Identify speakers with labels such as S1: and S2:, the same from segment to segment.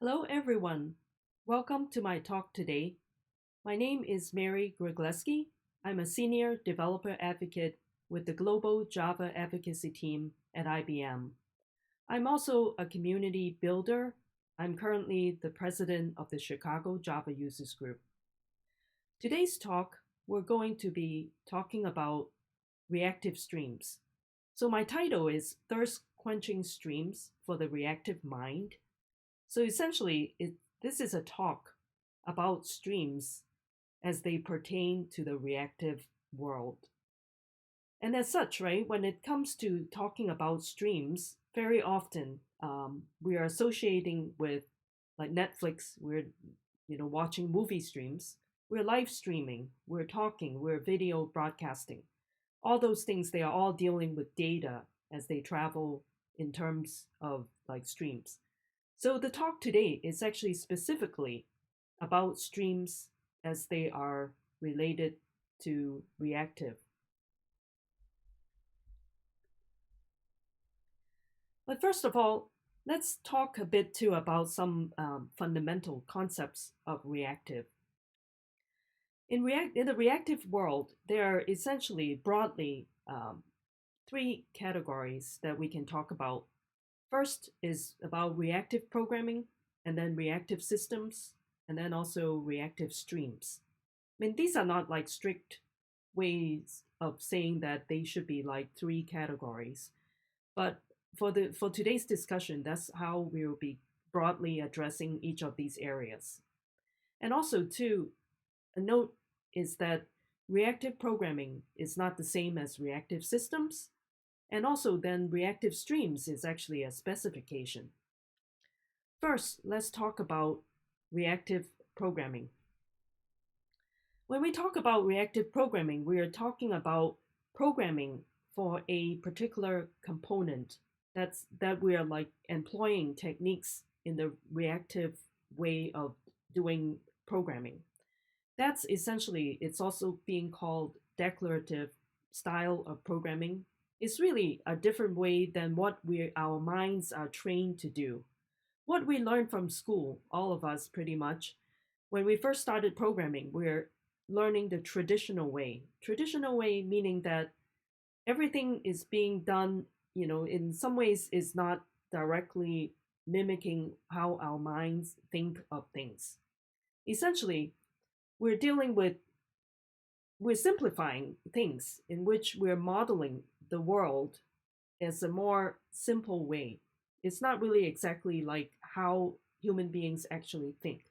S1: Hello everyone. Welcome to my talk today. My name is MaryGrygleski. I'm a senior developer advocate with the global Java advocacy team at IBM. I'm also a community builder. I'm currently the president of the Chicago Java Users Group. Today's talk, we're going to be talking about reactive streams. So my title is Thirst-Quenching Streams for the Reactive Mind. So essentially, this is a talk about streams as they pertain to the reactive world. And as such, right, when it comes to talking about streams, very often we are associating with like Netflix, we're watching movie streams, we're live streaming, we're talking, we're video broadcasting. All those things, they are all dealing with data as they travel in terms of like streams. So the talk today is actually specifically about streams as they are related to reactive. But first of all, let's talk a bit too about some fundamental concepts of reactive. In the reactive world, there are essentially broadly three categories that we can talk about. First is about reactive programming, and then reactive systems, and then also reactive streams. I mean, these are not like strict ways of saying that they should be like three categories, but for today's discussion, that's how we'll be broadly addressing each of these areas. And also, too, a note is that reactive programming is not the same as reactive systems. And also then reactive streams is actually a specification. First, let's talk about reactive programming. When we talk about reactive programming, we are talking about programming for a particular component that we are like employing techniques in the reactive way of doing programming. That's essentially, it's also being called declarative style of programming. It's really a different way than what our minds are trained to do. What we learn from school, all of us pretty much, when we first started programming, we're learning the traditional way. Traditional way meaning that everything is being done, in some ways is not directly mimicking how our minds think of things. Essentially, we're simplifying things in which we're modeling the world as a more simple way. It's not really exactly like how human beings actually think.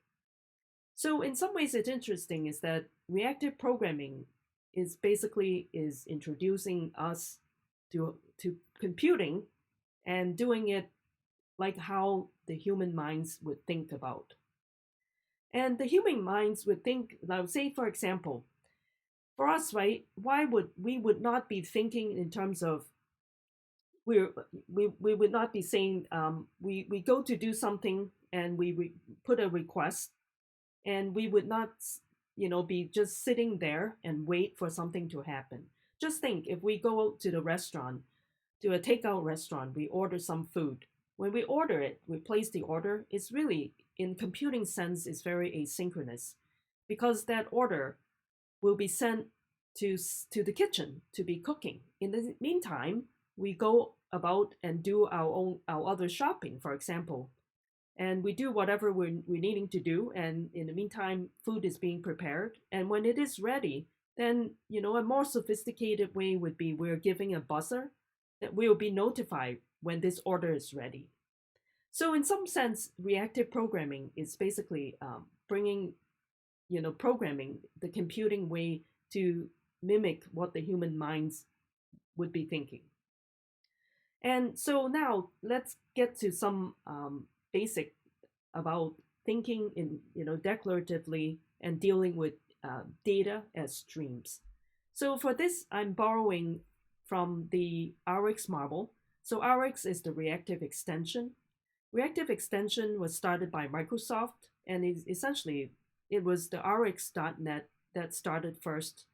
S1: So in some ways it's interesting is that reactive programming is basically introducing us to computing and doing it like how the human minds would think about. And the human minds would think, now say for example, for us, right, why would we not be thinking in terms of we would not be saying we go to do something and we put a request, and we would not be just sitting there and wait for something to happen. Just think, if we go to the restaurant, to a takeout restaurant, we order some food. When we order it, we place the order, it's really, in computing sense, is very asynchronous, because that order will be sent to the kitchen to be cooking. In the meantime, we go about and do our other shopping, for example, and we do whatever we're needing to do. And in the meantime, food is being prepared. And when it is ready, then a more sophisticated way would be we're giving a buzzer that we will be notified when this order is ready. So in some sense, reactive programming is basically bringing programming, the computing way, to mimic what the human minds would be thinking. And so now let's get to some basic about thinking in declaratively and dealing with data as streams. So for this, I'm borrowing from the Rx model. So Rx is the reactive extension. Reactive extension was started by Microsoft, and essentially it was the Rx.net that started first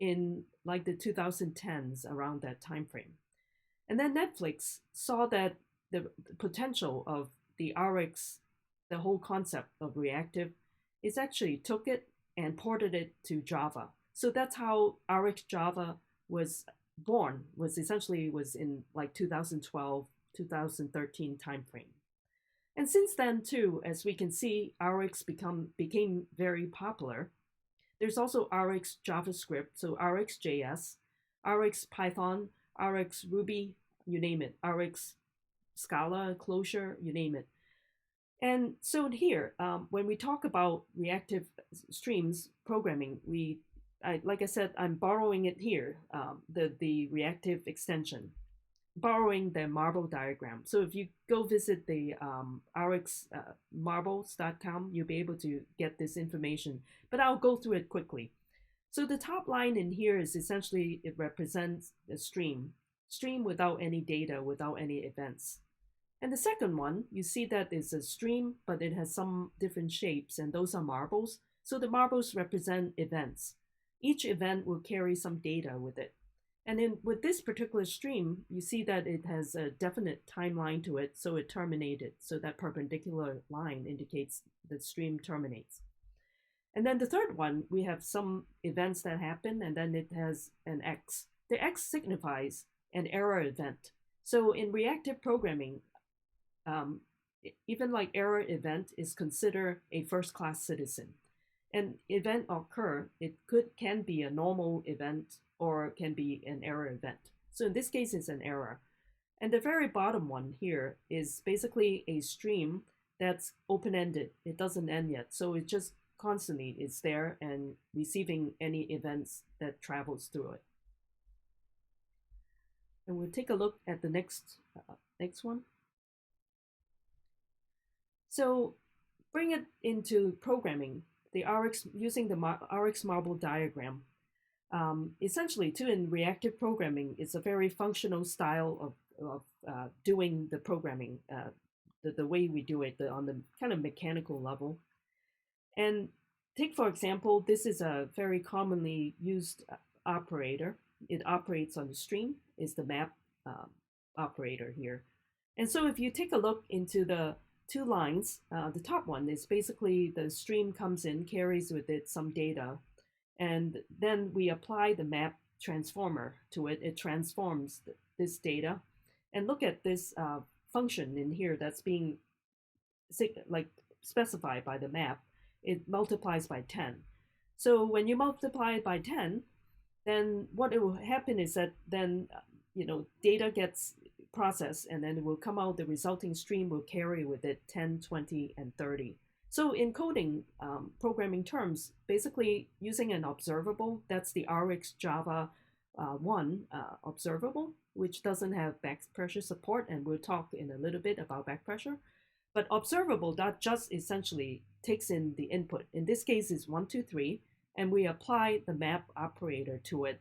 S1: in like the 2010s, around that time frame. And then Netflix saw that the potential of the Rx the whole concept of reactive, is actually took it and ported it to Java. So that's how RxJava was born, was in like 2012, 2013 timeframe. And since then too, as we can see, Rx became very popular. There's also Rx JavaScript, so RxJS, Rx Python, Rx Ruby, you name it, Rx Scala, Closure, you name it. And so here, when we talk about reactive streams programming, like I said, I'm borrowing it here, the reactive extension, borrowing the marble diagram. So if you go visit the rxmarbles.com, you'll be able to get this information, but I'll go through it quickly. So the top line in here is essentially, it represents a stream without any data, without any events. And the second one, you see that it's a stream, but it has some different shapes, and those are marbles. So the marbles represent events. Each event will carry some data with it. And then with this particular stream, you see that it has a definite timeline to it, so it terminated. So that perpendicular line indicates the stream terminates. And then the third one, we have some events that happen, and then it has an X. The X signifies an error event. So in reactive programming, even like error event is considered a first-class citizen. An event occur, it can be a normal event or can be an error event. So in this case, it's an error. And the very bottom one here is basically a stream that's open-ended. It doesn't end yet. So it just constantly is there and receiving any events that travels through it. And we'll take a look at the next one. So bring it into programming, using the Rx marble diagram. Essentially, too, in reactive programming, it's a very functional style of doing the programming, the way we do it, on the kind of mechanical level. And take, for example, this is a very commonly used operator. It operates on the stream, is the map operator here. And so if you take a look into the two lines, the top one is basically the stream comes in, carries with it some data, and then we apply the map transformer to it. It transforms this data. And look at this function in here that's being specified by the map. It multiplies by 10. So when you multiply it by 10, then what it will happen is that then data gets processed, and then it will come out, the resulting stream will carry with it 10, 20, and 30. So in coding, programming terms, basically using an observable, that's the RxJava 1 observable, which doesn't have backpressure support, and we'll talk in a little bit about backpressure. But observable, that just essentially takes in the input. In this case, is 1, 2, 3, and we apply the map operator to it,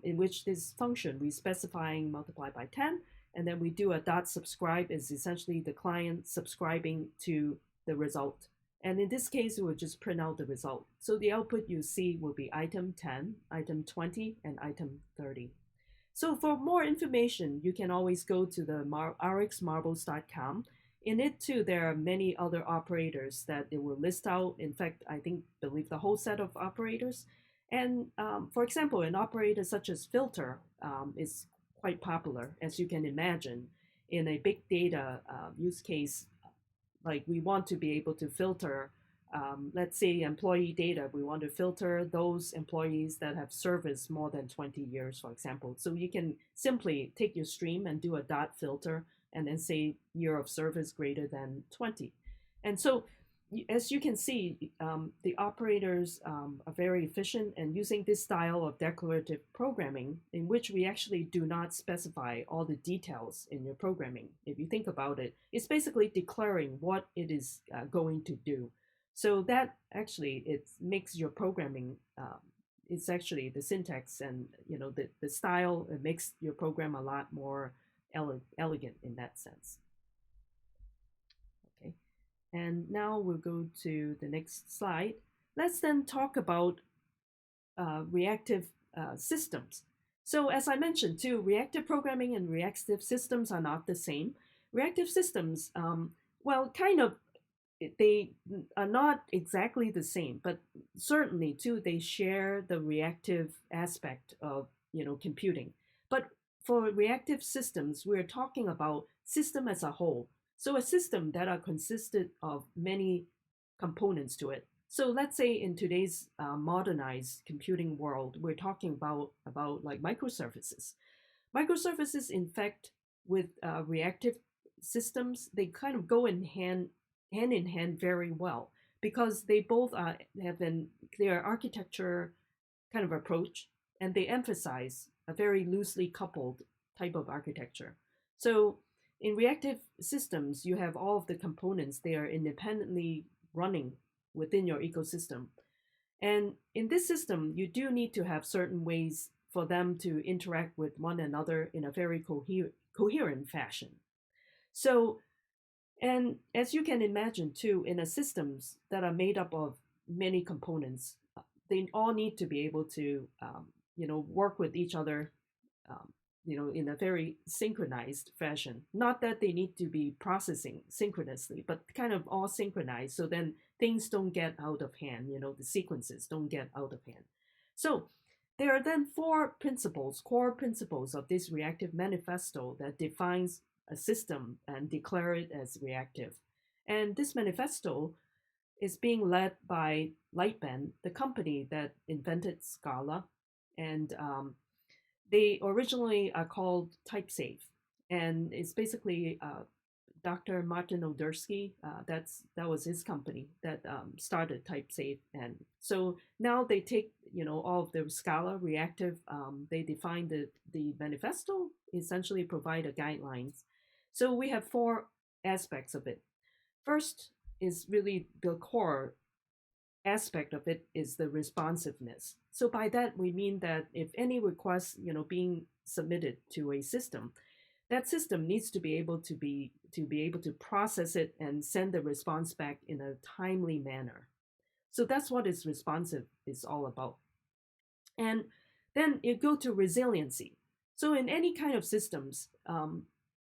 S1: in which this function, we specifying multiply by 10, and then we do a dot subscribe, is essentially the client subscribing to the result. And in this case, it will just print out the result. So the output you see will be item 10, item 20, and item 30. So for more information, you can always go to the rxmarbles.com. In it too, there are many other operators that it will list out. In fact, believe the whole set of operators. And for example, an operator such as filter is quite popular, as you can imagine. In a big data use case, like we want to be able to filter, let's say employee data, we want to filter those employees that have serviced more than 20 years, for example. So you can simply take your stream and do a dot filter and then say year of service greater than 20. And so as you can see, the operators are very efficient, and using this style of declarative programming, in which we actually do not specify all the details in your programming. If you think about it, it's basically declaring what it is going to do. So that actually, it makes your programming, it's actually the syntax and the style, it makes your program a lot more elegant in that sense. Okay, and now we'll go to the next slide. Let's then talk about reactive systems. So as I mentioned too, reactive programming and reactive systems are not the same. Reactive systems, well, kind of they are not exactly the same, but certainly too they share the reactive aspect of computing. But for reactive systems, we're talking about system as a whole. So a system that are consisted of many components to it. So let's say in today's modernized computing world, we're talking about like microservices. Microservices, in fact, with reactive systems, they kind of go hand in hand very well because they both have an clear architecture kind of approach, and they emphasize a very loosely coupled type of architecture. So in reactive systems, you have all of the components, they are independently running within your ecosystem. And in this system, you do need to have certain ways for them to interact with one another in a very coherent fashion. So, and as you can imagine too, in a systems that are made up of many components, they all need to be able to, work with each other, in a very synchronized fashion. Not that they need to be processing synchronously, but kind of all synchronized. So then things don't get out of hand. The sequences don't get out of hand. So there are then four core principles of this reactive manifesto that defines a system and declare it as reactive. And this manifesto is being led by Lightbend, the company that invented Scala. And they originally are called TypeSafe. And it's basically Dr. Martin Odersky, that was his company that started TypeSafe. And so now they take, all of the Scala reactive, they define the manifesto, essentially provide a guidelines. So we have four aspects of it. First is really the core aspect of it is the responsiveness. So by that we mean that if any request, being submitted to a system, that system needs to be able to process it and send the response back in a timely manner. So that's what is responsive is all about. And then you go to resiliency. So in any kind of systems,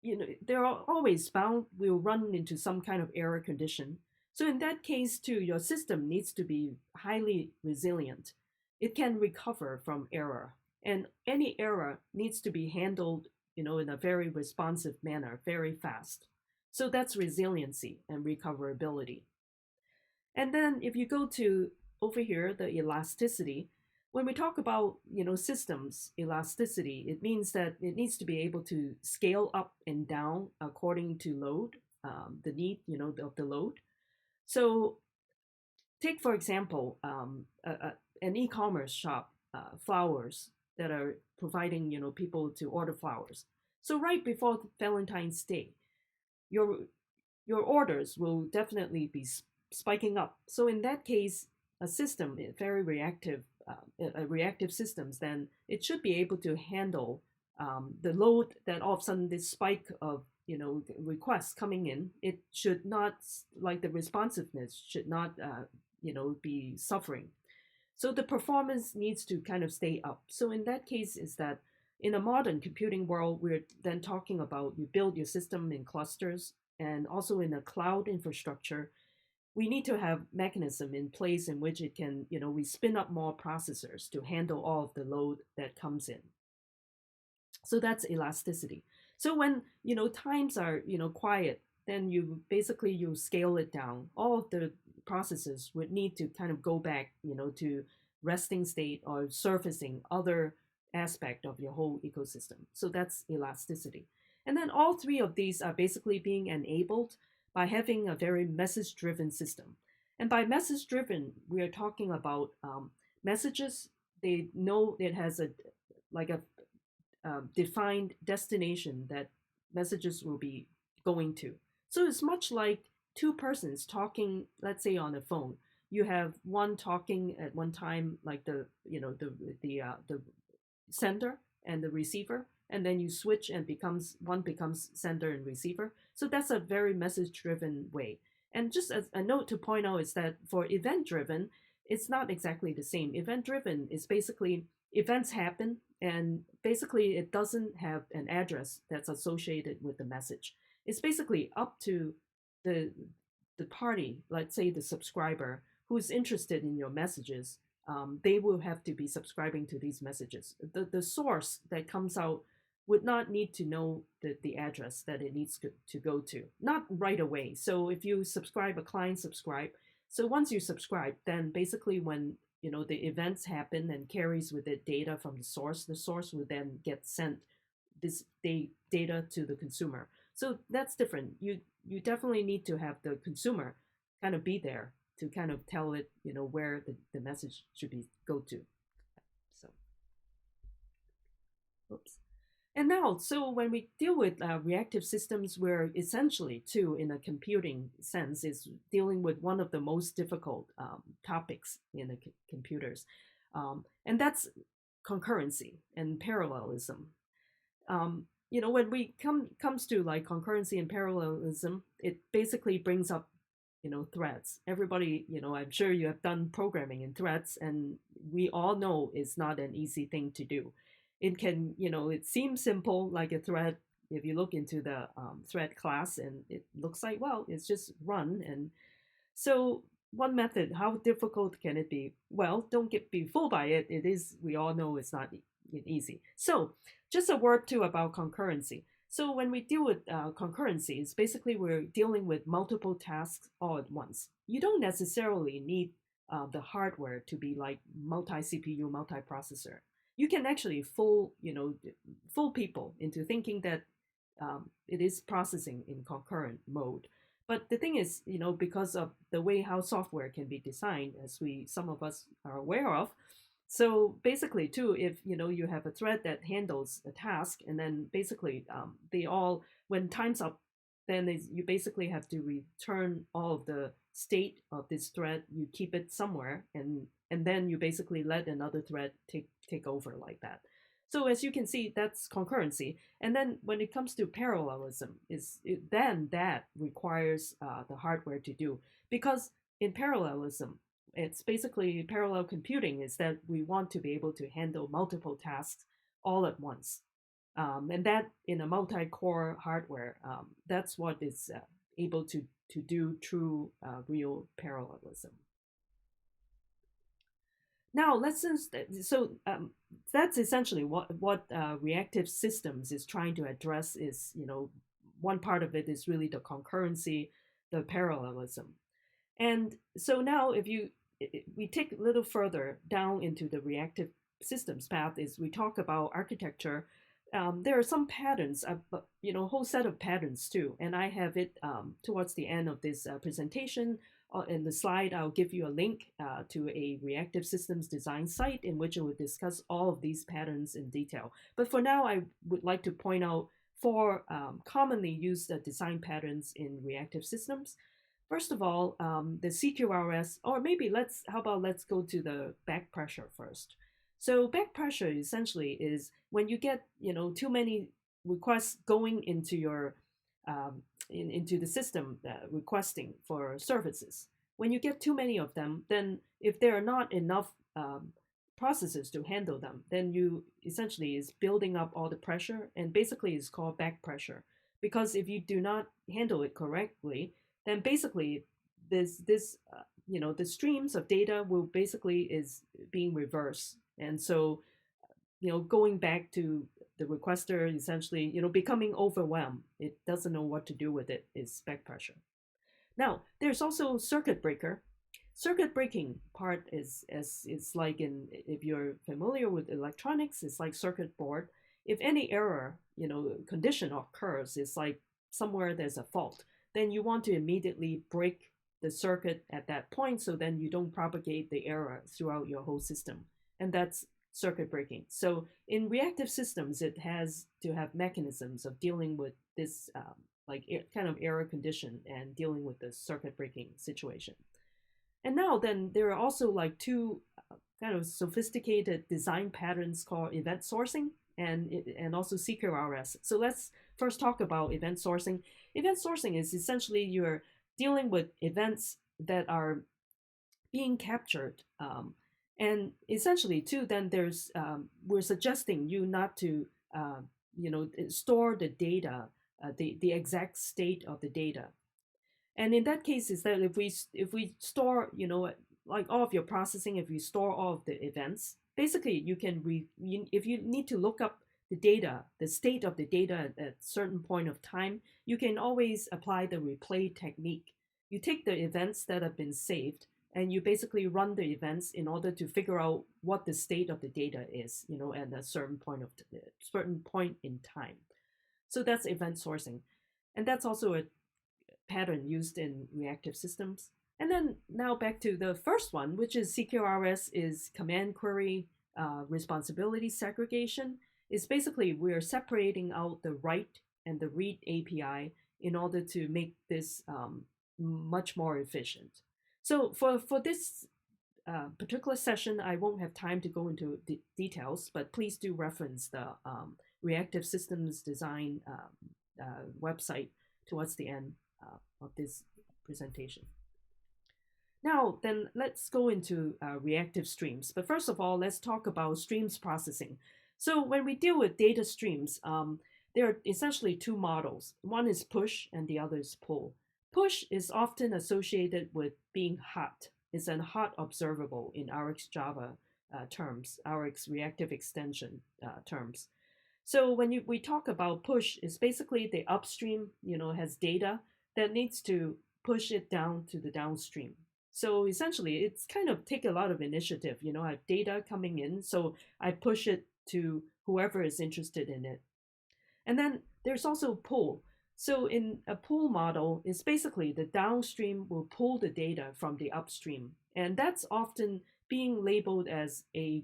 S1: there are always bound will run into some kind of error condition. So in that case too, your system needs to be highly resilient. It can recover from error, and any error needs to be handled, in a very responsive manner, very fast. So that's resiliency and recoverability. And then if you go to over here, the elasticity, when we talk about systems elasticity, it means that it needs to be able to scale up and down according to load, the need of the load. So take for example an e-commerce shop, flowers that are providing people to order flowers. So right before Valentine's Day, your orders will definitely be spiking up. So in that case, a system, very reactive, reactive systems, then it should be able to handle the load that all of a sudden this spike of requests coming in. It should not, like the responsiveness should not be suffering. So the performance needs to kind of stay up. So in that case is that in a modern computing world, we're then talking about you build your system in clusters, and also in a cloud infrastructure, we need to have mechanism in place in which it can, we spin up more processors to handle all of the load that comes in. So that's elasticity. So when, times are, quiet, then you scale it down. All of the processes would need to kind of go back, to resting state or surfacing other aspect of your whole ecosystem. So that's elasticity. And then all three of these are basically being enabled by having a very message-driven system. And by message-driven, we are talking about messages. They know it has a defined destination that messages will be going to. So it's much like two persons talking, let's say on the phone. You have one talking at one time, like the sender and the receiver, and then you switch and one becomes sender and receiver. So that's a very message-driven way. And just as a note to point out is that for event-driven, it's not exactly the same. Event-driven is basically events happen, and basically it doesn't have an address that's associated with the message. It's basically up to the the party, let's say the subscriber, who's interested in your messages, they will have to be subscribing to these messages. The source that comes out would not need to know the address that it needs to go to, not right away. So if you subscribe, a client subscribe. So once you subscribe, then basically when the events happen and carries with it data from the source will then get sent this data to the consumer. So that's different. You definitely need to have the consumer kind of be there to kind of tell it, where the message should be go to. So, oops. And now, so when we deal with reactive systems, we're essentially, too, in a computing sense, is dealing with one of the most difficult topics in the computers, and that's concurrency and parallelism. When we comes to like concurrency and parallelism, it basically brings up threads. Everybody, I'm sure you have done programming in threads, and we all know it's not an easy thing to do. It can, it seems simple, like a thread. If you look into the thread class, and it looks like, well, it's just run. And so one method, how difficult can it be? Well, don't be fooled by it. It is, we all know it's not easy. So just a word too about concurrency. So when we deal with concurrency, it's basically we're dealing with multiple tasks all at once. You don't necessarily need the hardware to be like multi-CPU, multi-processor. You can actually fool people into thinking that it is processing in concurrent mode. But the thing is, because of the way how software can be designed, as some of us are aware of, so basically, too, if you have a thread that handles a task, and then basically when time's up, then you basically have to return all of the state of this thread. You keep it somewhere, and then you basically let another thread take over like that. So as you can see, that's concurrency. And then when it comes to parallelism, then that requires the hardware to do, because in parallelism, it's basically parallel computing is that we want to be able to handle multiple tasks all at once. And that in a multi-core hardware, that's what is able to do true real parallelism. Now that's essentially what reactive systems is trying to address. Is one part of it is really the concurrency, the parallelism. And so now if we take a little further down into the reactive systems path, is we talk about architecture. There are some patterns, a whole set of patterns too. And I have it towards the end of this presentation. In the slide, I'll give you a link to a reactive systems design site in which it will discuss all of these patterns in detail. But for now, I would like to point out 4 commonly used design patterns in reactive systems. First of all, the CQRS, or maybe let's go to the backpressure first. So backpressure essentially is when you get too many requests going into your into the system requesting for services. When you get too many of them, then if there are not enough processes to handle them, then you essentially is building up all the pressure, and basically it's called backpressure. Because if you do not handle it correctly, then basically the streams of data will basically is being reversed. And so, going back to the requester, essentially, becoming overwhelmed. It doesn't know what to do with it, is backpressure. Now, there's also circuit breaker. Circuit breaking part is like if you're familiar with electronics, it's like circuit board. If any error, condition occurs, it's like somewhere there's a fault, then you want to immediately break the circuit at that point, so then you don't propagate the error throughout your whole system. And that's circuit breaking. So in reactive systems, it has to have mechanisms of dealing with this kind of error condition and dealing with the circuit breaking situation. And now then there are also like 2 kind of sophisticated design patterns called event sourcing and also CQRS. So let's first talk about event sourcing. Event sourcing is essentially you're dealing with events that are being captured. And essentially, too, then there's we're suggesting you not to store the data, the exact state of the data. And in that case, is that if we store, like all of your processing, if you store all of the events, basically you can if you need to look up the data, the state of the data at a certain point of time, you can always apply the replay technique. You take the events that have been saved and you basically run the events in order to figure out what the state of the data is, at a certain point in time. So that's event sourcing. And that's also a pattern used in reactive systems. And then now back to the first one, which is CQRS is command query responsibility segregation. Is basically we're separating out the write and the read API in order to make this much more efficient. So for this particular session, I won't have time to go into details, but please do reference the reactive systems design website towards the end of this presentation. Now, then let's go into reactive streams. But first of all, let's talk about streams processing. So when we deal with data streams, there are essentially two models. One is push and the other is pull. Push is often associated with being hot. It's a hot observable in RxJava terms, Rx reactive extension terms. So when we talk about push, it's basically the upstream, has data that needs to push it down to the downstream. So essentially, it's kind of take a lot of initiative. I have data coming in, so I push it to whoever is interested in it. And then there's also pull. So in a pull model, it's basically the downstream will pull the data from the upstream. And that's often being labeled as a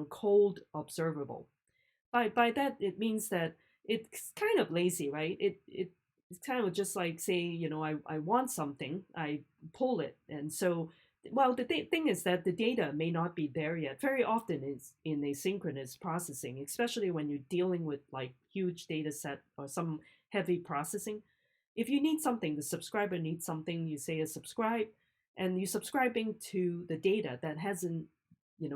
S1: cold observable. By that, it means that it's kind of lazy, right? It's kind of just like saying, I want something, I pull it. And so, well, the thing is that the data may not be there yet. Very often it's in asynchronous processing, especially when you're dealing with like huge data set or some heavy processing. If you need something, the subscriber needs something, you say a subscribe, and you're subscribing to the data that hasn't,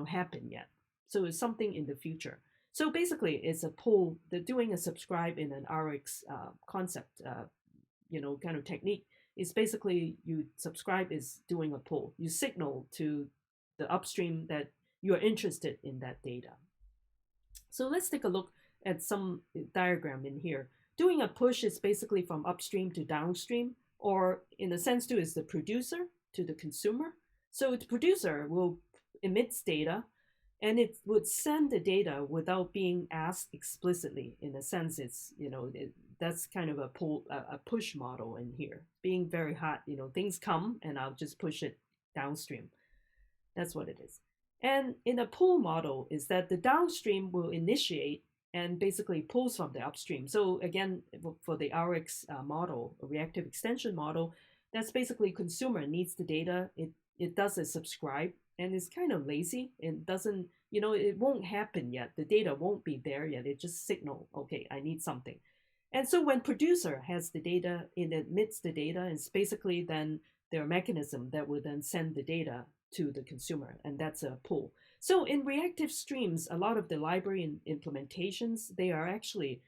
S1: happened yet. So it's something in the future. So basically, it's a pull. They're doing a subscribe in an Rx concept, kind of technique. Is basically you subscribe is doing a pull. You signal to the upstream that you're interested in that data. So let's take a look at some diagram in here. Doing a push is basically from upstream to downstream, or in a sense too, is the producer to the consumer. So the producer will emit data, and it would send the data without being asked explicitly. In a sense, it's that's kind of a push model in here. Being very hot, things come and I'll just push it downstream. That's what it is. And in a pull model is that the downstream will initiate and basically pulls from the upstream. So again, for the Rx model, a reactive extension model, that's basically consumer needs the data. It does a subscribe, and it's kind of lazy. It doesn't, it won't happen yet. The data won't be there yet. It just signal, okay, I need something. And so when producer has the data, it admits the data. It's basically then their mechanism that will then send the data to the consumer, and that's a pull. So in reactive streams, a lot of the library implementations, they are actually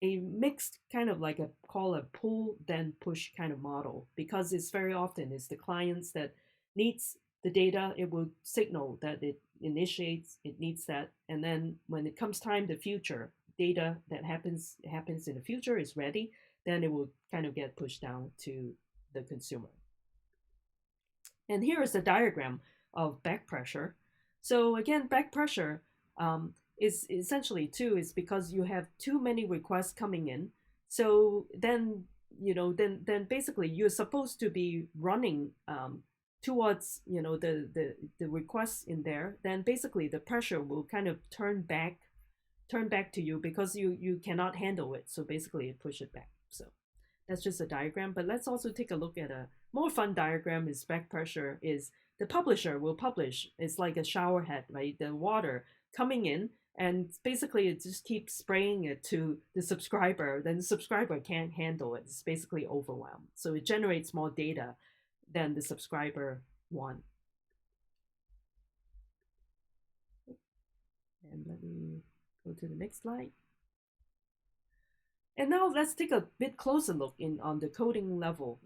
S1: a mixed kind of like call a pull then push kind of model, because it's very often is the clients that needs the data, it will signal that it initiates, it needs that, and then when it comes time the future data that happens in the future is ready, then it will kind of get pushed down to the consumer. And here is a diagram of backpressure. So again, backpressure is essentially is because you have too many requests coming in. So then then basically you're supposed to be running towards the requests in there. Then basically the pressure will kind of turn back to you because you cannot handle it. So basically it push it back. So that's just a diagram. But let's also take a look at a more fun diagram. Is backpressure is the publisher will publish. It's like a shower head, right? The water coming in, and basically it just keeps spraying it to the subscriber. Then the subscriber can't handle it. It's basically overwhelmed. So it generates more data than the subscriber want. And let me go to the next slide. And now let's take a bit closer look on the coding level.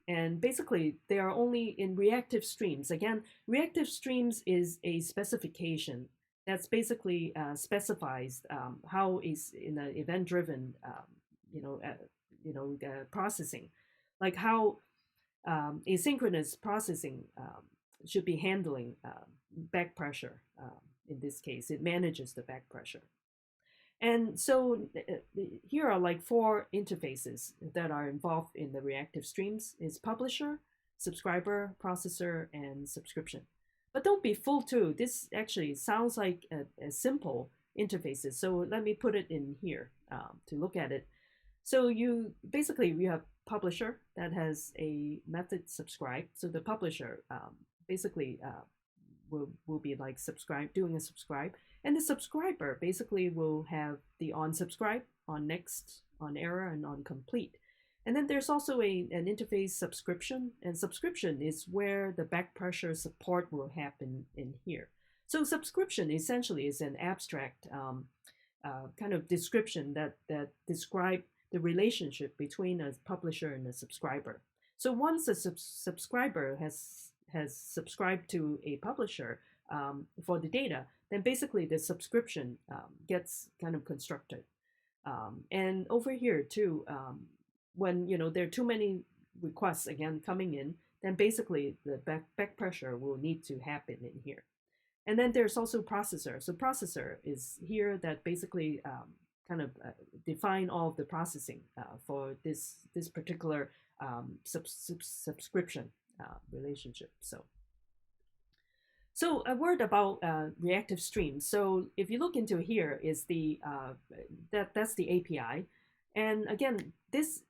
S1: And basically, they are only in reactive streams. Again, reactive streams is a specification that's basically specifies how is in an event-driven, processing, like how asynchronous processing should be handling back pressure. In this case, it manages the back pressure. And so here are like 4 interfaces that are involved in the reactive streams is publisher, subscriber, processor, and subscription. But don't be fooled too. This actually sounds like a simple interfaces. So let me put it in here to look at it. So you have publisher that has a method subscribe. So the publisher basically will be like doing a subscribe. And the subscriber basically will have the on subscribe, on next, on error, and on complete. And then there's also an interface subscription, and subscription is where the back pressure support will happen in here. So subscription essentially is an abstract kind of description that describe the relationship between a publisher and a subscriber. So once a subscriber has subscribed to a publisher for the data, then basically the subscription gets kind of constructed. And over here too, when there are too many requests again coming in, then basically the back pressure will need to happen in here. And then there's also processor. So processor is here that basically kind of define all of the processing for this particular subscription relationship. So a word about reactive streams. So if you look into here is the that's the API, and again this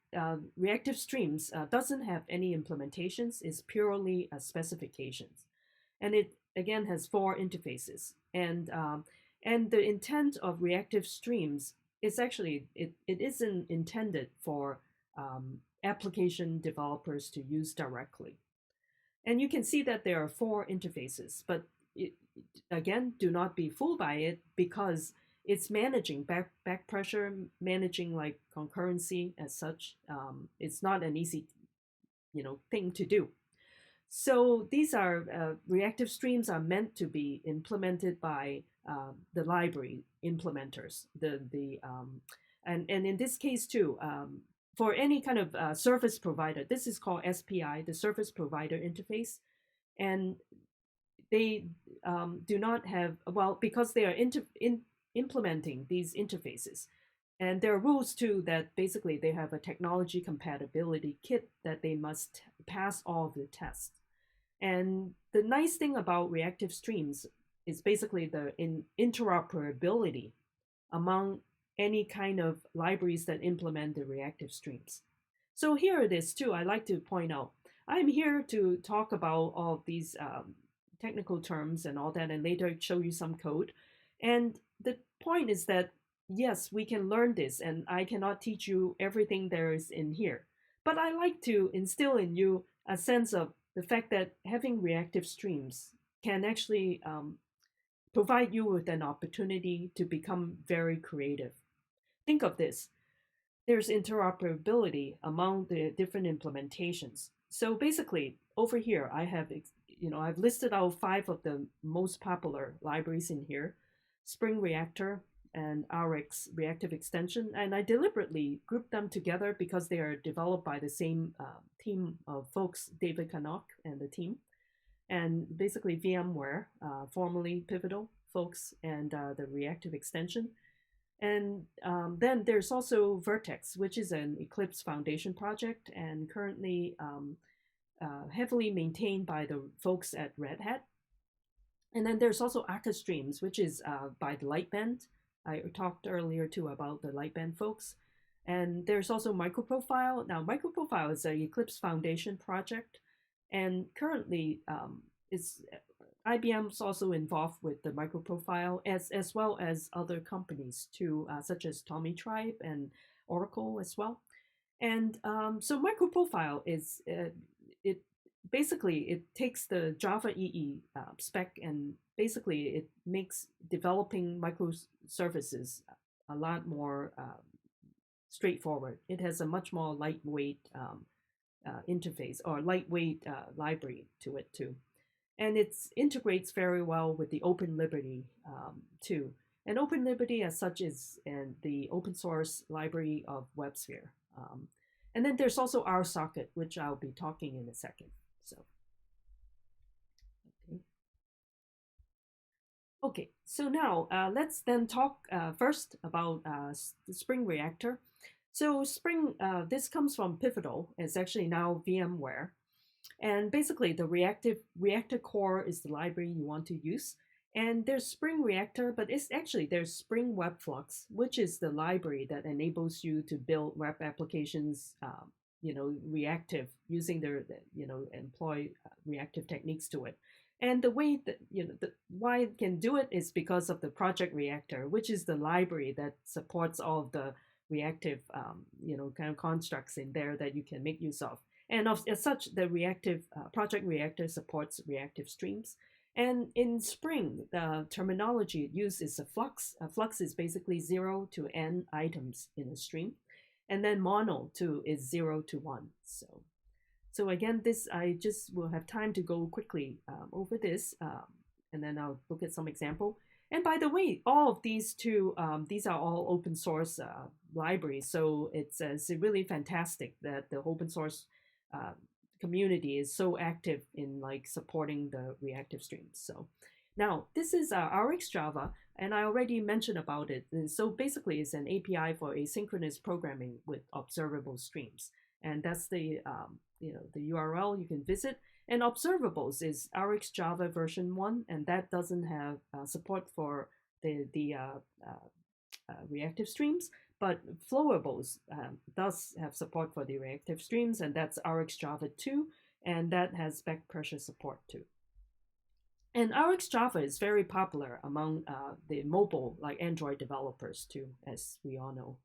S1: reactive streams doesn't have any implementations. It's purely specifications, and it again has 4 interfaces. And the intent of reactive streams is actually it isn't intended for application developers to use directly. And you can see that there are 4 interfaces, but again, do not be fooled by it because it's managing back pressure, managing like concurrency as such. It's not an easy, thing to do. So these are reactive streams are meant to be implemented by the library implementers. And in this case too. For any kind of service provider, this is called SPI, the service provider interface, and they do not have, well, because they are implementing these interfaces, and there are rules too that basically they have a technology compatibility kit that they must pass all of the tests. And the nice thing about reactive streams is basically the interoperability among any kind of libraries that implement the reactive streams. So here it is too. I like to point out, I'm here to talk about all these technical terms and all that, and later show you some code. And the point is that, yes, we can learn this, and I cannot teach you everything there is in here. But I like to instill in you a sense of the fact that having reactive streams can actually provide you with an opportunity to become very creative. Think of this. There's interoperability among the different implementations. So basically, over here, I have, I've listed out 5 of the most popular libraries in here: Spring Reactor and Rx Reactive Extension. And I deliberately grouped them together because they are developed by the same team of folks, David Canuck and the team. And basically VMware, formerly Pivotal folks, and the Reactive Extension. And then there's also Vert.x, which is an Eclipse Foundation project and currently heavily maintained by the folks at Red Hat. And then there's also Akka Streams, which is by the Lightbend. I talked earlier too about the Lightbend folks. And there's also MicroProfile. Now, MicroProfile is an Eclipse Foundation project, and currently IBM's also involved with the MicroProfile as well as other companies too, such as Tommy Tribe and Oracle as well. And so MicroProfile is it takes the Java EE spec, and basically it makes developing microservices a lot more straightforward. It has a much more lightweight interface or lightweight library to it too. And it integrates very well with the Open Liberty too. And Open Liberty as such is the open source library of WebSphere. And then there's also RSocket, which I'll be talking in a second. Okay, so now let's then talk first about the Spring Reactor. So Spring, this comes from Pivotal. It's actually now VMware. And basically the Reactor core is the library you want to use. And there's Spring Reactor, but there's Spring Webflux, which is the library that enables you to build web applications, reactive, using employ reactive techniques to it. And the way that, why it can do it is because of the Project Reactor, which is the library that supports all of the reactive, kind of constructs in there that you can make use of. And as such, the Project Reactor supports Reactive Streams. And in Spring, the terminology it uses is a flux. A flux is basically 0 to n items in a stream. And then mono too is 0 to 1. So again, this I just will have time to go quickly over this, and then I'll look at some example. And by the way, all of these these are all open source libraries. So it's really fantastic that the open source community is so active in supporting the reactive streams. So now this is RxJava, and I already mentioned about it. And so basically, it's an API for asynchronous programming with observable streams, and that's the the URL you can visit. And observables is RxJava version 1, and that doesn't have support for the reactive streams. But flowables does have support for the reactive streams, and that's RxJava 2, and that has backpressure support too. And RxJava is very popular among the mobile, like Android developers too, as we all know.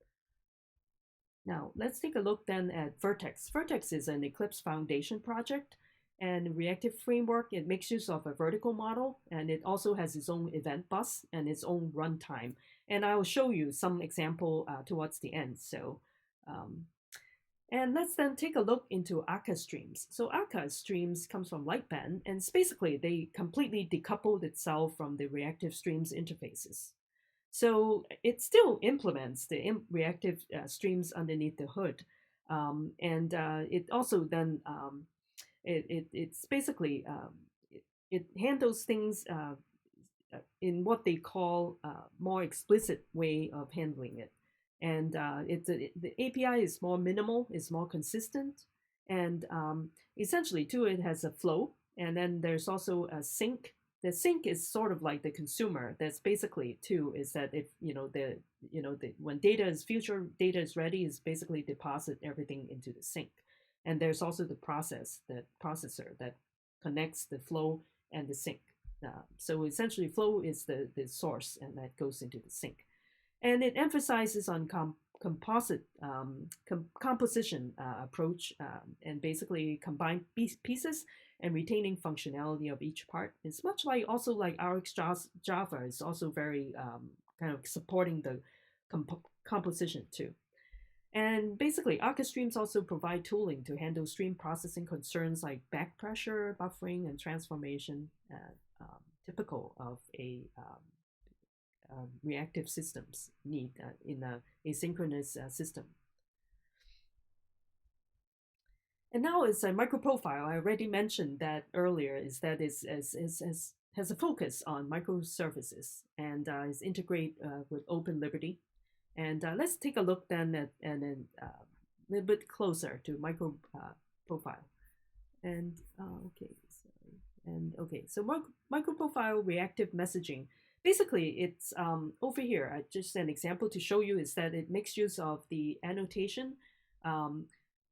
S1: Now, let's take a look then at Vert.x. Vert.x is an Eclipse Foundation project, and reactive framework. It makes use of a vertical model, and it also has its own event bus and its own runtime. And I will show you some example towards the end. So, and let's then take a look into Akka streams. So Akka streams comes from Lightbend, and it's basically they completely decoupled itself from the reactive streams interfaces. So it still implements the reactive streams underneath the hood, and it also then it's basically it handles things in what they call more explicit way of handling it, and the API is more minimal, is more consistent, and essentially too it has a flow, and then there's also a sink. The sink is sort of like the consumer. That's basically too is that if when future data is ready, is basically deposit everything into the sink. And there's also the processor that connects the flow and the sink. So essentially flow is the source, and that goes into the sink. And it emphasizes on composition approach, and basically combine pieces and retaining functionality of each part. It's much like also like RxJava is also very kind of supporting the composition too. And basically, Akka streams also provide tooling to handle stream processing concerns like backpressure, buffering, and transformation, typical of a reactive systems need in an asynchronous system. And now it's a MicroProfile. I already mentioned that earlier. Is that has a focus on microservices and is integrate with Open Liberty. And let's take a look then at a little bit closer to MicroProfile. And so MicroProfile reactive messaging. Basically, it's over here. Just an example to show you is that it makes use of the annotation.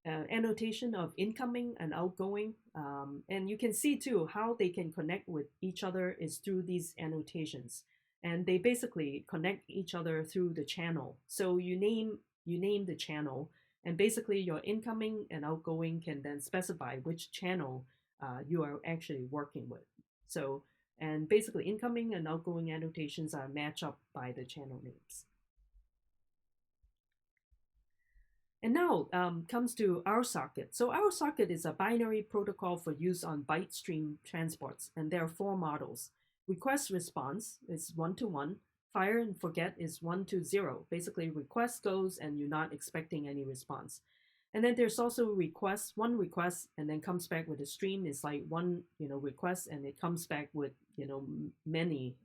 S1: Annotation of incoming and outgoing, and you can see too how they can connect with each other is through these annotations, and they basically connect each other through the channel. So you name the channel, and basically your incoming and outgoing can then specify which channel you are actually working with. So, and basically incoming and outgoing annotations are matched up by the channel names. And now comes to RSocket. So RSocket is a binary protocol for use on byte stream transports, and there are 4 models. Request response is 1-to-1. Fire and forget is 1-to-0. Basically, request goes and you're not expecting any response. And then there's also one request, and then comes back with a stream. It's like one request, and it comes back with many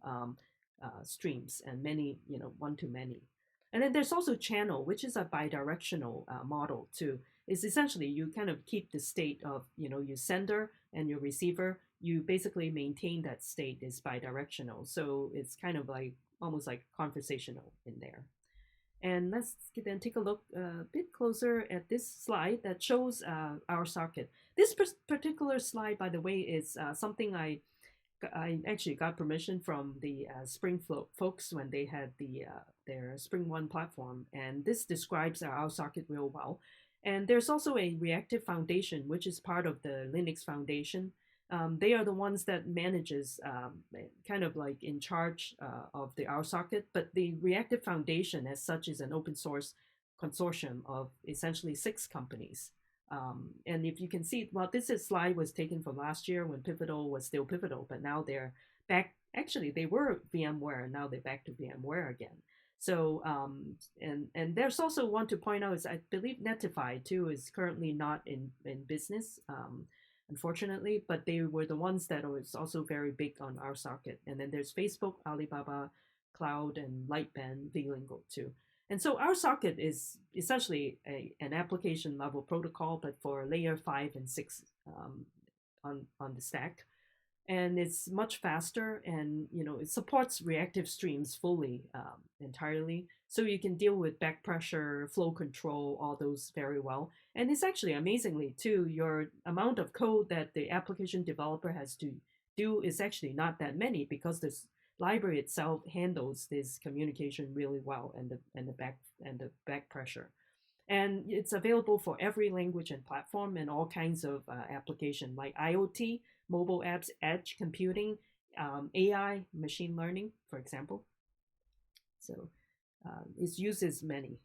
S1: streams, and many one-to-many. And then there's also channel, which is a bidirectional model too. It's essentially you kind of keep the state of your sender and your receiver. You basically maintain that state is bidirectional. So it's kind of like almost like conversational in there. And let's then take a look a bit closer at this slide that shows RSocket. This particular slide, by the way, is something I actually got permission from the Spring folks when they had their Spring 1 platform, and this describes our RSocket real well. And there's also a Reactive Foundation, which is part of the Linux Foundation. They are the ones that manages, kind of like in charge of the RSocket, but the Reactive Foundation as such is an open source consortium of essentially 6 companies. And if you can see, well, this slide was taken from last year when Pivotal was still Pivotal, but now they're back. Actually, they were VMware, and now they're back to VMware again. So, and there's also one to point out is I believe Netify too is currently not in business, unfortunately, but they were the ones that was also very big on RSocket. And then there's Facebook, Alibaba Cloud, and Lightbend, vLingo too. And so RSocket is essentially an application level protocol, but for layer 5 and 6 on the stack. And it's much faster, and it supports reactive streams fully, entirely. So you can deal with backpressure, flow control, all those very well. And it's actually amazingly too, your amount of code that the application developer has to do is actually not that many, because this library itself handles this communication really well, and the backpressure. And it's available for every language and platform, and all kinds of application like IoT, mobile apps, edge computing, AI, machine learning, for example. So it uses many.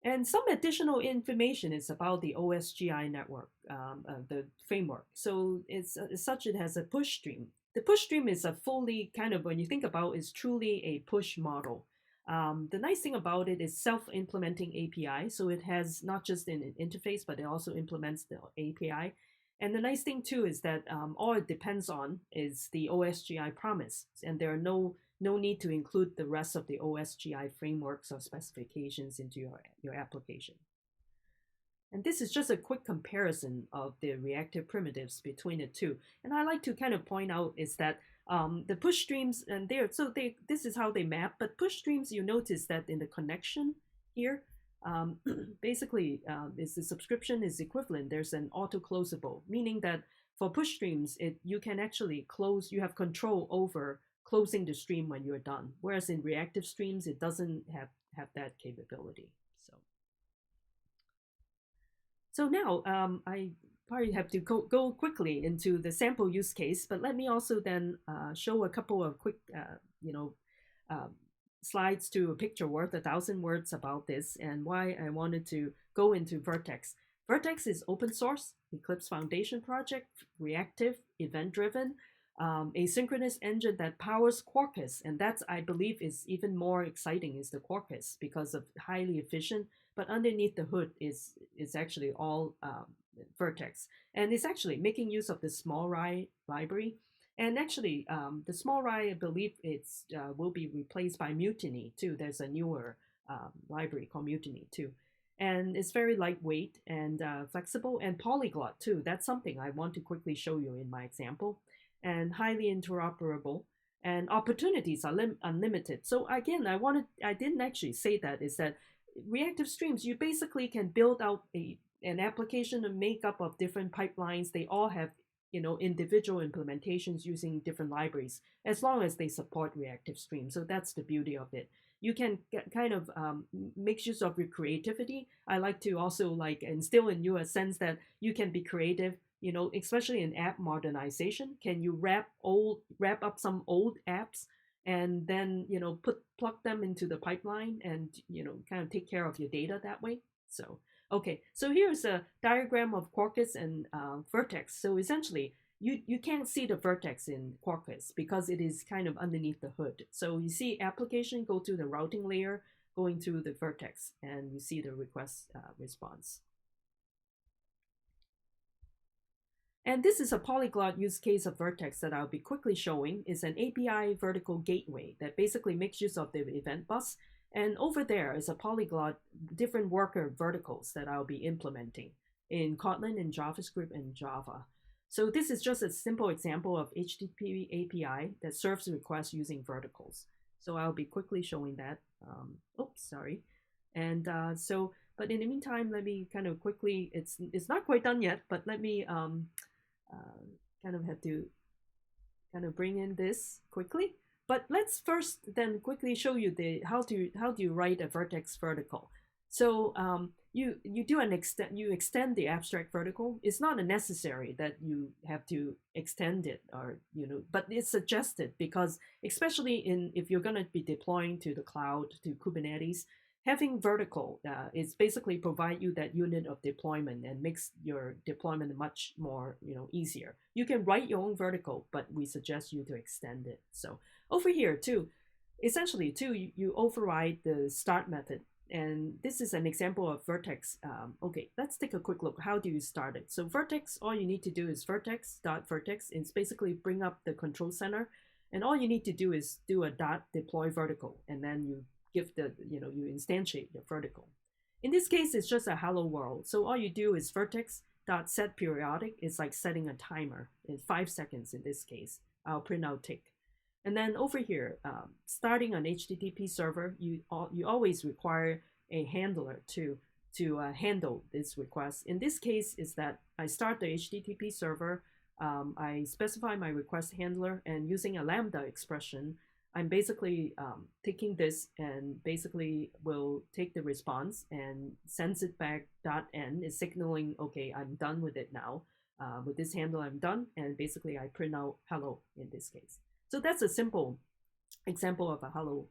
S1: And some additional information is about the OSGI network, the framework. So it's such it has a push stream. The push stream is a fully kind of, when you think about, is truly a push model. The nice thing about it is self-implementing API. So it has not just an interface, but it also implements the API. And the nice thing too is that all it depends on is the OSGI promise, and there are no need to include the rest of the OSGI frameworks or specifications into your application. And this is just a quick comparison of the reactive primitives between the two. And I like to kind of point out is that the push streams, and this is how they map, but push streams, you notice that in the connection here, basically is the subscription is equivalent. There's an auto-closable, meaning that for push streams, you can actually close, you have control over closing the stream when you're done. Whereas in reactive streams, it doesn't have that capability. So now I probably have to go quickly into the sample use case, but let me also then show a couple of quick, slides to a picture worth 1,000 words about this, and why I wanted to go into Vert.x. Vert.x is open source, Eclipse Foundation project, reactive, event-driven, asynchronous engine that powers Quarkus, and that's, I believe, is even more exciting is the Quarkus because of highly efficient, but underneath the hood is actually all Vert.x, and it's actually making use of the smallRye library. And actually, the smallRye, I believe it's will be replaced by Mutiny too. There's a newer library called Mutiny too. And it's very lightweight and flexible, and Polyglot too. That's something I want to quickly show you in my example. And highly interoperable, and opportunities are unlimited. So again, I didn't actually say that, is that reactive streams, you basically can build out an application, a makeup of different pipelines. They all have individual implementations using different libraries, as long as they support reactive streams. So that's the beauty of it. You can kind of make use of your creativity. I like to also instill in you a sense that you can be creative, especially in app modernization. Can you wrap up some old apps and then plug them into the pipeline and kind of take care of your data that way. So okay, so here's a diagram of Quarkus and Vert.x. So essentially, you can't see the Vert.x in Quarkus because it is kind of underneath the hood. So you see application go to the routing layer, going through the Vert.x, and you see the request response. And this is a polyglot use case of Vert.x that I'll be quickly showing. Is an API vertical gateway that basically makes use of the event bus. And over there is a polyglot different worker verticals that I'll be implementing in Kotlin, in JavaScript, and Java. So this is just a simple example of HTTP API that serves requests using verticals. So I'll be quickly showing that. Oops, sorry. And but in the meantime, let me kind of quickly, it's not quite done yet, but let me kind of have to kind of bring in this quickly. But let's first then quickly show you the how do you write a Vert.x vertical. So you extend the abstract vertical. It's not necessary that you have to extend it, or but it's suggested because especially if you're going to be deploying to the cloud, to Kubernetes, having vertical is basically provide you that unit of deployment and makes your deployment much more easier. You can write your own vertical, but we suggest you to extend it. So over here too, essentially too, you override the start method. And this is an example of Vert.x. Okay, let's take a quick look. How do you start it? So Vert.x, all you need to do is Vert.x.Vert.x. It's basically bring up the control center. And all you need to do is do a .deploy vertical. And then you give the, you instantiate your vertical. In this case, it's just a hello world. So all you do is Vert.x.set_periodic. It's like setting a timer in 5 seconds in this case. I'll print out tick. And then over here, starting an HTTP server, you always require a handler to handle this request. In this case, is that I start the HTTP server, I specify my request handler, and using a lambda expression, I'm basically taking this and basically will take the response and sends it back. .n is signaling, okay, I'm done with it now. With this handle, I'm done. And basically, I print out hello in this case. So that's a simple example of a hello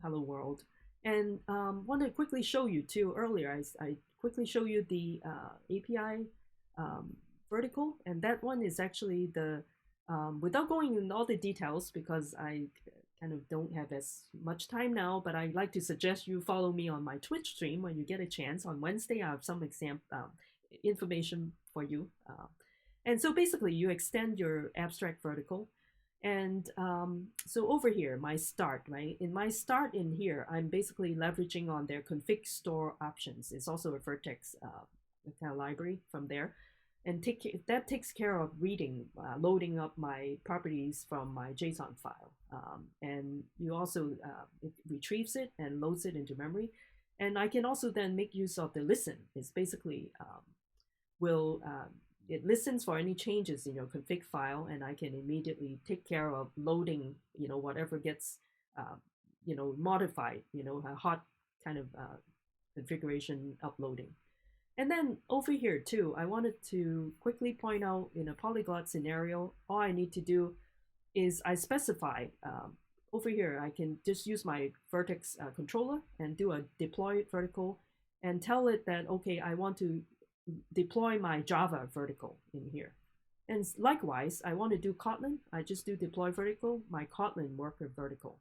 S1: world. And want to quickly show you too. Earlier, I quickly show you the API vertical, and that one is actually the without going into all the details because I kind of don't have as much time now. But I'd like to suggest you follow me on my Twitch stream when you get a chance. On Wednesday, I have some information for you. And so basically, you extend your abstract vertical. And so over here, my start, right? In my start in here, I'm basically leveraging on their config store options. It's also a Vert.x kind of library from there. And that takes care of reading, loading up my properties from my JSON file. And you also, it retrieves it and loads it into memory. And I can also then make use of the listen. It's basically, it listens for any changes in your config file, and I can immediately take care of loading, whatever gets, modified, a hot kind of configuration uploading. And then over here too, I wanted to quickly point out in a polyglot scenario, all I need to do is I specify over here, I can just use my Vert.x controller and do a deploy vertical and tell it that, okay, I want to deploy my Java vertical in here. And likewise, I want to do Kotlin. I just do deploy vertical, my Kotlin worker vertical.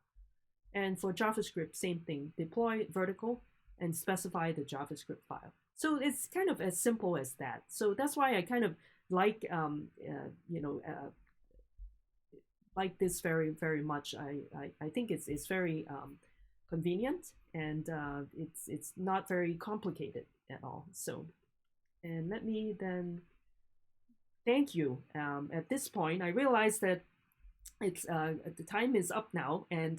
S1: And for JavaScript, same thing, deploy vertical and specify the JavaScript file. So it's kind of as simple as that. So that's why I kind of like, like this very, very much. I think it's very convenient, and it's not very complicated at all. So, and let me then thank you. At this point, I realize that it's the time is up now, and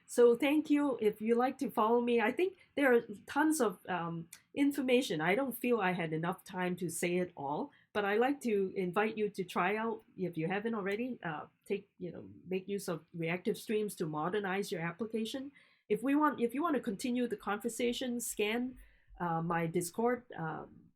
S1: so thank you. If you like to follow me, I think there are tons of information. I don't feel I had enough time to say it all, but I like to invite you to try out, if you haven't already, make use of Reactive Streams to modernize your application. If you want to continue the conversation, scan my Discord,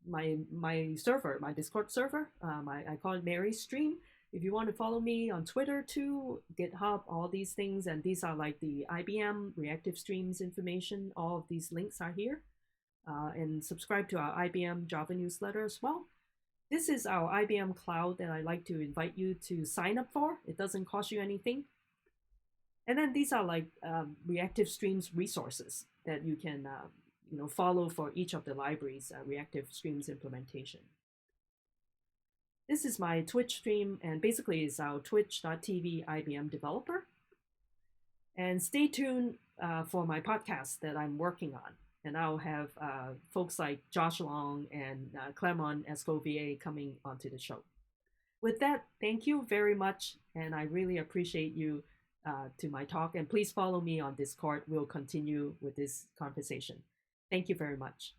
S1: my server, my Discord server. I call it Mary Stream. If you want to follow me on Twitter too, GitHub, all these things, and these are like the IBM Reactive Streams information. All of these links are here. And subscribe to our IBM Java newsletter as well. This is our IBM Cloud that I'd like to invite you to sign up for. It doesn't cost you anything. And then these are like Reactive Streams resources that you can follow for each of the libraries' Reactive Streams implementation. This is my Twitch stream, and basically it's our twitch.tv IBM developer. And stay tuned for my podcast that I'm working on. And I'll have folks like Josh Long and Clermont Escovier coming onto the show. With that, thank you very much, and I really appreciate you to my talk. And please follow me on Discord. We'll continue with this conversation. Thank you very much.